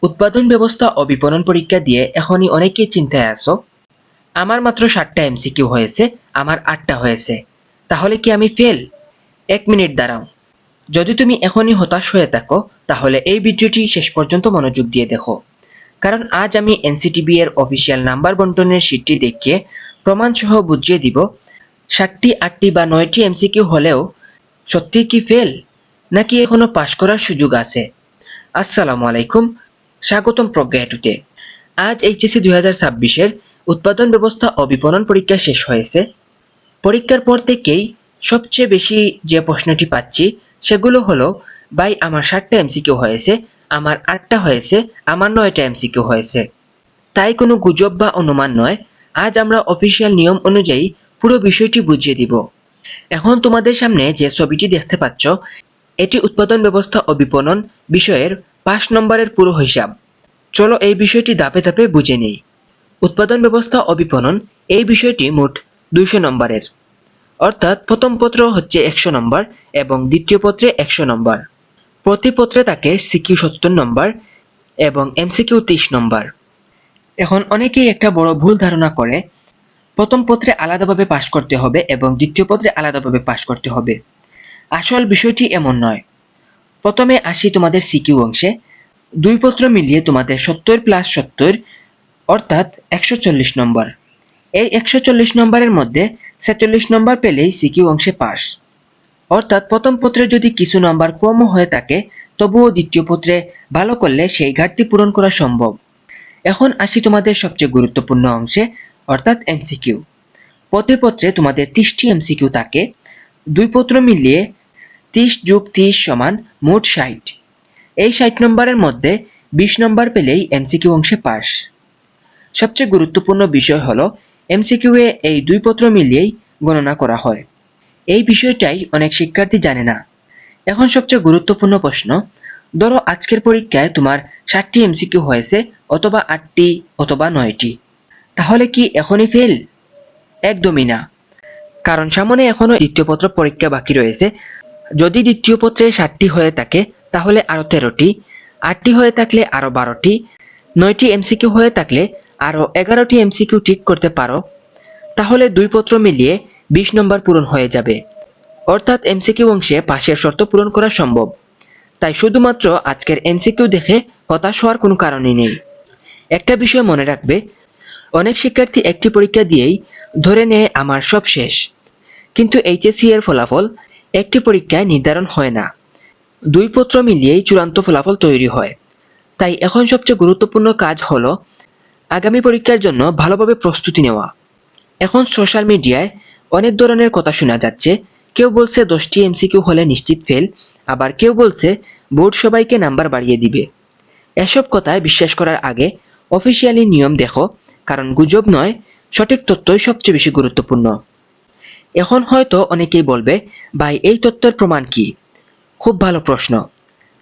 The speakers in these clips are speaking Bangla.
উৎপাদন ব্যবস্থা ও বিপণন পরীক্ষা দিয়ে এখনই অনেকেই চিন্তায় আছো, আমার মাত্র 7টা এমসিকিউ হয়েছে, আমার 8টা হয়েছে, তাহলে কি আমি ফেল? 1 মিনিট দাঁড়াও। যদি তুমি এখনই হতাশ হয়ে থাকো তাহলে এই ভিডিওটি শেষ পর্যন্ত মনোযোগ দিয়ে দেখো, কারণ আজ আমি এনসিটিবি এর অফিসিয়াল নাম্বার বন্টনের শীটটি দেখিয়ে প্রমাণ সহ বুঝিয়ে দিব 7টি 8টি বা 9টি এমসিকিউ হলেও সত্যি কি ফেল, নাকি এখনো পাশ করার সুযোগ আছে। আসসালামু আলাইকুম, স্বাগতম প্রজ্ঞা এটুতে। আজ এইচএসসি 2026-এর উৎপাদন ব্যবস্থা ও বিপণন পরীক্ষা শেষ হয়েছে। পরীক্ষার পর থেকেই সবচেয়ে বেশি যে প্রশ্নটি পাচ্ছি সেগুলো হলো, ভাই আমার 7টা এমসিকিউ হয়েছে, আমার 8টা হয়েছে, আমার 9টা এমসিকিউ হয়েছে। তাই কোনো গুজব বা অনুমান নয়, আজ আমরা অফিসিয়াল নিয়ম অনুযায়ী পুরো বিষয়টি বুঝিয়ে দিব। এখন তোমাদের সামনে যে ছবিটি দেখতে পাচ্ছ, এটি উৎপাদন ব্যবস্থা ও বিপণন বিষয়ের 5 নম্বরের পুরো হিসাব। চলো এই বিষয়টি ধাপে ধাপে বুঝে নেই। উৎপাদন ব্যবস্থা ও বিপণন এই বিষয়টি মোট 200 নম্বরের, অর্থাৎ প্রথম পত্র হচ্ছে 100 নম্বর এবং দ্বিতীয় পত্রে 100 নম্বর। প্রতি পত্রে থাকে সিকিউ 70 নম্বর এবং এমসিকিউ 30 নম্বর। এখন অনেকেই একটা বড় ভুল ধারণা করে, প্রথম পত্রে আলাদাভাবে পাশ করতে হবে এবং দ্বিতীয় পত্রে আলাদাভাবে পাশ করতে হবে। আসল বিষয়টি এমন নয়। প্রথমে আসি তোমাদের সিকিউ অংশে। 2 পত্র মিলিয়ে তোমাদের 70+70 অর্থাৎ 140 নম্বর। এই 140 নম্বরের মধ্যে 46 নম্বর পেলেই সিকিউ অংশে পাস। অর্থাৎ প্রথম পত্রে যদি কিছু নম্বর কমও হয়ে থাকে তবুও দ্বিতীয় পত্রে ভালো করলে সেই ঘাটতি পূরণ করা সম্ভব। এখন আসি তোমাদের সবচেয়ে গুরুত্বপূর্ণ অংশে, অর্থাৎ এমসিকিউ। প্রতি পত্রে তোমাদের 30টি এমসিকিউ থাকে। 2 পত্র মিলিয়ে 30+30 সমান মোট 60। এই 60 নম্বরের মধ্যে 20 নম্বর পেলেই এমসিকিউ অংশে পাস। সবচেয়ে গুরুত্বপূর্ণ বিষয় হলো এমসিকিউ এ এই 2 পত্র মিলিয়েই গণনা করা হয়। এই বিষয়টাই অনেক শিক্ষার্থী জানে না। এখন সবচেয়ে গুরুত্বপূর্ণ প্রশ্ন, ধরো আজকের পরীক্ষায় তোমার 7টি এমসিকিউ হয়েছে, অথবা 8টি অথবা 9টি, তাহলে কি এখনই ফেল? একদমই না, কারণ সামনে এখনো দ্বিতীয় পত্র পরীক্ষা বাকি রয়েছে। যদি দ্বিতীয় পত্রে 7টি হয়ে থাকে তাহলে আরো 13টি, 8টি হয়ে থাকলে আরো 12টি, 9টি এমসিকিউ হয়ে থাকলে আরো 11টি এমসিকিউ ঠিক করতে পারো। তাহলে 2 পত্র মিলিয়ে 20 নম্বর পূরণ হয়ে যাবে, অর্থাৎ এমসিকিউ অংশে পাশের শর্ত পূরণ করা সম্ভব। তাই শুধুমাত্র আজকের এমসিকিউ দেখে হতাশ হওয়ার কোনো কারণই নেই। একটা বিষয় মনে রাখবে, অনেক শিক্ষার্থী একটি পরীক্ষা দিয়েই ধরে নেয় আমার সব শেষ, কিন্তু এইচএসসি এর ফলাফল একটি পরীক্ষায় নির্ধারণ হয় না। 2 পত্র মিলিয়েই চূড়ান্ত ফলাফল তৈরি হয়। তাই এখন সবচেয়ে গুরুত্বপূর্ণ কাজ হলো আগামী পরীক্ষার জন্য ভালোভাবে প্রস্তুতি নেওয়া। এখন সোশ্যাল মিডিয়ায় অনেক ধরনের কথা শোনা যাচ্ছে। কেউ বলছে 10টি এমসিকিউ হলে নিশ্চিত ফেল, আবার কেউ বলছে বোর্ড সবাইকে নাম্বার বাড়িয়ে দিবে। এসব কথায় বিশ্বাস করার আগে অফিসিয়ালি নিয়ম দেখো, কারণ গুজব নয়, সঠিক তথ্যই সবচেয়ে বেশি গুরুত্বপূর্ণ। এখন হয়তো অনেকেই বলবে, ভাই এই তথ্যের প্রমাণ কি? খুব ভালো প্রশ্ন।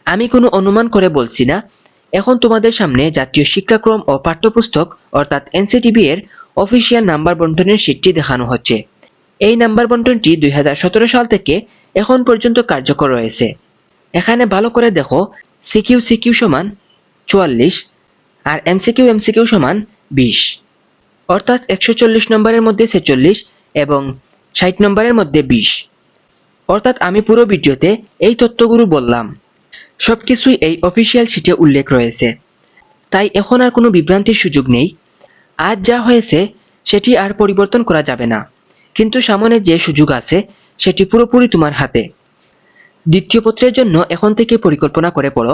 আমি কোনো অনুমান করে বলছি না। এখন তোমাদের সামনে জাতীয় শিক্ষাক্রম ও পাঠ্যপুস্তক অর্থাৎ এনসিটিবি এর অফিসিয়াল নাম্বার বন্টনের শীটটি দেখানো হচ্ছে। এই নাম্বার বন্টনটি 2017 সাল থেকে এখন পর্যন্ত কার্যকর রয়েছে। এখানে ভালো করে দেখো, সিকিউ সিকিউ সমান 44 আর এমসিকিউ সমান 20, অর্থাৎ 140 নম্বরের মধ্যে 46 এবং 60 নম্বরের মধ্যে 20। অর্থাৎ আমি পুরো ভিডিওতে এই তথ্যগুলো বললাম, সবকিছুই এই অফিসিয়াল শীটে উল্লেখ রয়েছে। তাই এখন আর কোনো বিভ্রান্তির সুযোগ নেই। আজ যা হয়েছে সেটি আর পরিবর্তন করা যাবে না, কিন্তু সামনে যে সুযোগ আছে সেটি পুরোপুরি তোমার হাতে। দ্বিতীয় পত্রের জন্য এখন থেকে পরিকল্পনা করে পড়ো,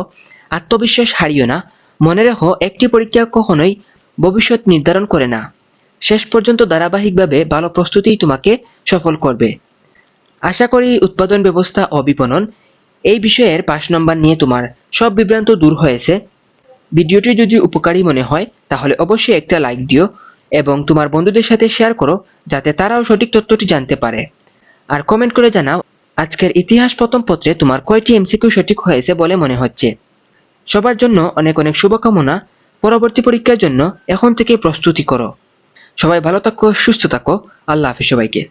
আত্মবিশ্বাস হারিও না। মনে রেখো, একটি পরীক্ষা কখনোই ভবিষ্যৎ নির্ধারণ করে না। শেষ পর্যন্ত ধারাবাহিকভাবে ভালো প্রস্তুতিই তোমাকে সফল করবে। আশা করি উৎপাদন ব্যবস্থা ও বিপণন এই বিষয়ের 5 নম্বর নিয়ে তোমার সব বিভ্রান্ত দূর হয়েছে। ভিডিওটি যদি উপকারী মনে হয় তাহলে অবশ্যই একটা লাইক দিও এবং তোমার বন্ধুদের সাথে শেয়ার করো, যাতে তারাও সঠিক তথ্যটি জানতে পারে। আর কমেন্ট করে জানাও আজকের ইতিহাস প্রথম পত্রে তোমার কয়টি এমসিকিউ সঠিক হয়েছে বলে মনে হচ্ছে। সবার জন্য অনেক অনেক শুভকামনা। পরবর্তী পরীক্ষার জন্য এখন থেকে প্রস্তুতি করো। সবাই ভালো থাকো, সুস্থ থাকো। আল্লাহ হাফেজ সবাইকে।